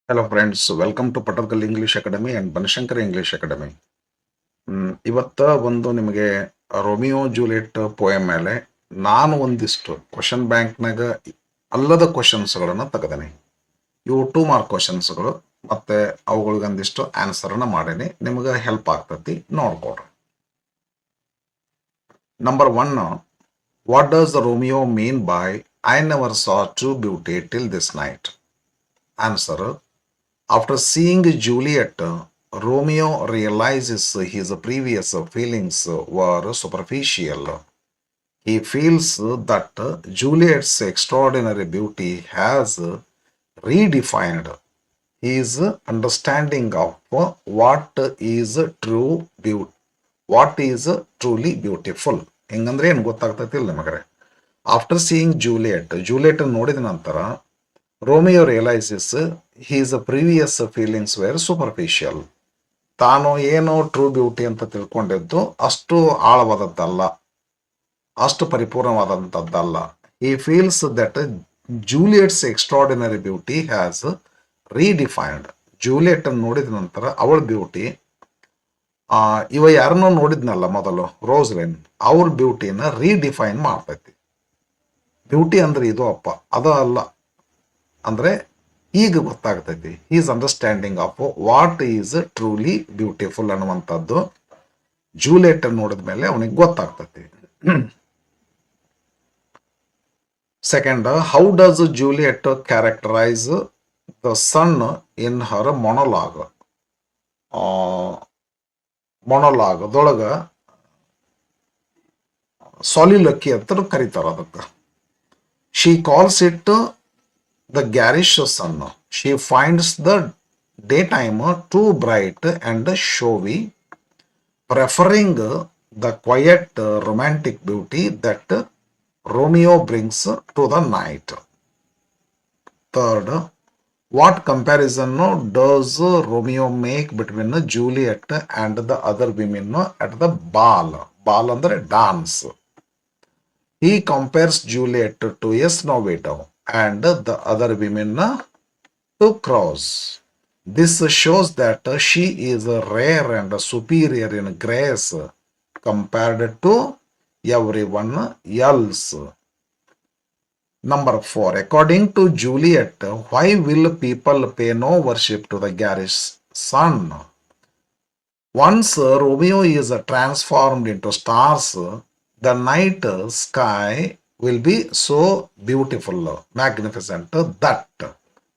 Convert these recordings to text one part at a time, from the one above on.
Hello friends, welcome to Patarkal English Academy and Banashankar English Academy. ಇವತ್ತ ಒಂದು ನಿಮಗೆ Romeo Juliet poem ಮೇಲೆ ನಾನು ಒಂದಿಷ್ಟು ಕ್ವಶನ್ ಬ್ಯಾಂಕ್ನಾಗ ಅಲ್ಲದ ಕ್ವಶನ್ಸ್ಗಳನ್ನು ತೆಗೆದೇನೆ. ಇವು 2 ಮಾರ್ಕ್ ಕ್ವಶನ್ಸ್ಗಳು ಮತ್ತೆ ಅವುಗಳಿಗೆ ಒಂದಿಷ್ಟು ಆನ್ಸರ್ನ ಮಾಡೇನಿ. ನಿಮಗೆ ಹೆಲ್ಪ್ ಆಗ್ತತಿ, ನೋಡ್ಕೊಡ್ರಿ. Number 1, what does Romeo mean by I never saw true beauty till this night? Answer: after seeing Juliet, Romeo realizes his previous feelings were superficial. He feels that Juliet's extraordinary beauty has redefined his understanding of what is true beauty, what is truly beautiful. ಹೆಂಗಂದ್ರೆ ಏನು ಗೊತ್ತಾಗ್ತೈತಿಲ್ಲ ನಿಮಗ್ರೆ. After seeing Juliet ನೋಡಿದ ನಂತರ Romeo realises his previous feelings were superficial. ತಾನು ಏನೋ true beauty ಅಂತ ತಿಳ್ಕೊಂಡಿದ್ದು ಅಷ್ಟು ಆಳವಾದದ್ದಲ್ಲ, ಅಷ್ಟು ಪರಿಪೂರ್ಣವಾದಂಥದ್ದಲ್ಲ. ಈ feels that Juliet's extraordinary beauty has redefined. Juliet ಅನ್ನು ನೋಡಿದ ನಂತರ ಅವಳ ಬ್ಯೂಟಿ, ಇವ ಯಾರನ್ನೋ ನೋಡಿದ್ನಲ್ಲ ಮೊದಲು, ರೋಸ್ಲಿನ್, ಅವ್ರ ಬ್ಯೂಟಿನ ರೀಡಿಫೈನ್ ಮಾಡ್ತೈತಿ. ಬ್ಯೂಟಿ ಅಂದ್ರೆ ಇದು ಅಪ್ಪ, ಅದು ಅಲ್ಲ ಅಂದರೆ ಈಗ ಗೊತ್ತಾಗ್ತೈತಿ. Is understanding of what is truly beautiful ಅನ್ನುವಂಥದ್ದು ಜೂಲಿಯಟ್ ನೋಡಿದ ಮೇಲೆ ಅವನಿಗೆ ಗೊತ್ತಾಗ್ತೈತಿ. Second, how does Juliet characterise the sun in her monologue? ಮೊನೊಲಾಗದೊಳಗ ಸಾಲಿಲಕ್ಕಿ ಅಂತ ಕರೀತಾರ ಅದಕ್ಕೆ. She calls it the garish sun. She finds the daytime too bright and showy, preferring the quiet romantic beauty that Romeo brings to the night. Third, what comparison does Romeo make between Juliet and the other women at the ball? Ball andre dance. He compares Juliet to a snow widow and the other women to crows. This shows that she is rare and superior in grace compared to everyone else. Number 4, according to Juliet, why will people pay no worship to the garish sun? Once Romeo is transformed into stars, the night sky will be so beautiful, magnificent, that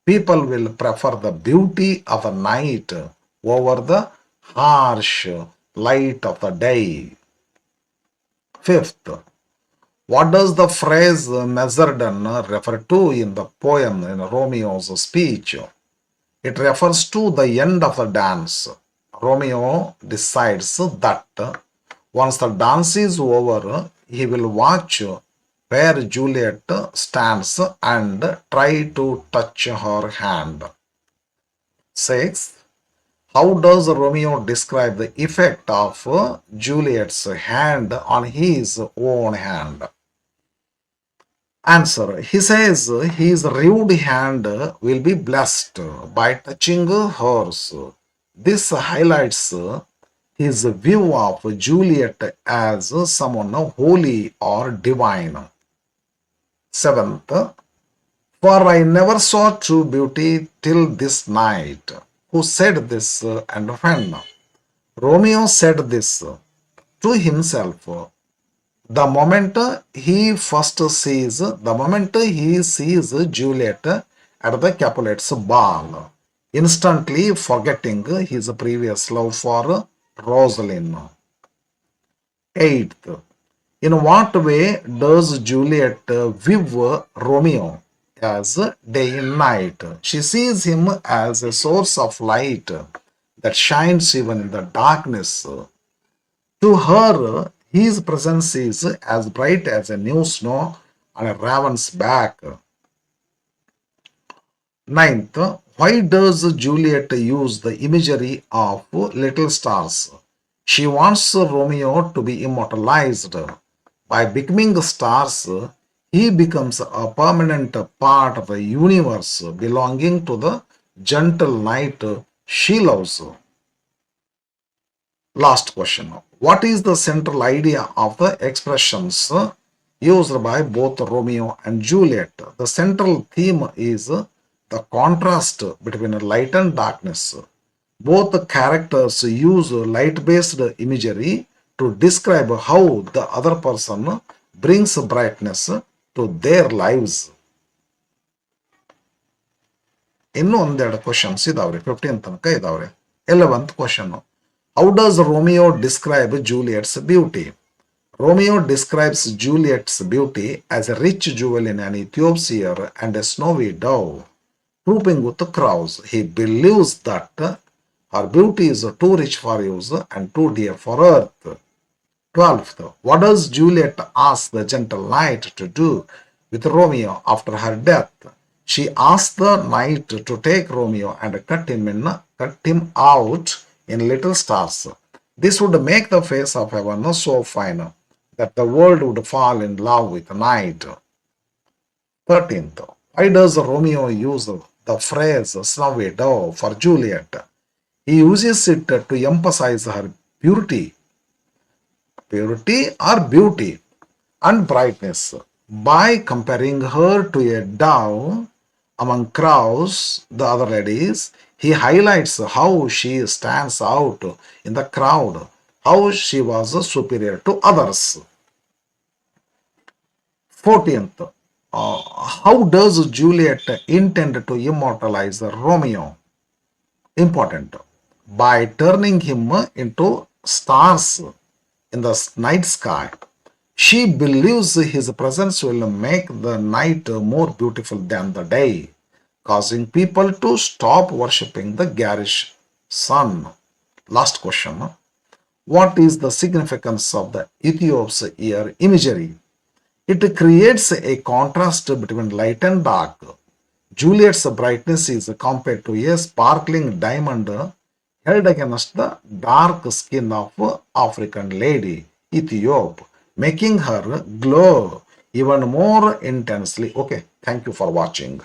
people will prefer the beauty of the night over the harsh light of the day. Fifth, what does the phrase Mezzerdon refer to in the poem in Romeo's speech? It refers to the end of the dance. Romeo decides that once the dance is over, he will watch where Juliet stands and try to touch her hand. 6. How does Romeo describe the effect of Juliet's hand on his own hand? Answer: he says his rude hand will be blessed by touching hers. This highlights his view of Juliet as someone holy or divine. 7th, for I never saw true beauty till this night. Who said this and when? Romeo said this to himself the moment he sees Juliet at the Capulets ball, instantly forgetting his previous love for Rosaline. 8th, in what way does Juliet view Romeo as day and night? She sees him as a source of light that shines even in the darkness. To her, his presence is as bright as a new snow on a raven's back. 9th, why does Juliet use the imagery of little stars? She wants Romeo to be immortalized. By becoming stars, he becomes a permanent part of the universe belonging to the gentle knight she loves. Last question. What is the central idea of the expressions used by both Romeo and Juliet? The central theme is the contrast between light and darkness. Both characters use light-based imagery to describe how the other person brings brightness to their lives. ಇನ್ನು ಒಂದೆರಡು questions ಇದಾವ್ರಿ, 15 ತನಕ ಇದಾವ್ರಿ. 11th question. How does Romeo describe Juliet's beauty? Romeo describes Juliet's beauty as a rich jewel in an Ethiopian and a snowy dove, trooping with the crows. He believes that her beauty is too rich for use and too dear for earth. 12th. What does Juliet ask the gentle knight to do with Romeo after her death? She asks the knight to take Romeo and cut him out in little stars. This would make the face of heaven so fine that the world would fall in love with the knight. 13th. Why does Romeo use the phrase snowy dove for Juliet? He uses it to emphasize her purity or beauty and brightness. By comparing her to a dove among crows, the other ladies, he highlights how she stands out in the crowd, how she was superior to others. 14th. How does Juliet intend to immortalize Romeo? Important. By turning him into stars in the night sky. She believes his presence will make the night more beautiful than the day, causing people to stop worshipping the garish sun. Last question. What is the significance of the Ethiop's ear imagery? It creates a contrast between light and dark. Juliet's brightness is compared to a sparkling diamond held against the dark skin of African lady Ethiop, making her glow even more intensely. Okay, thank you for watching.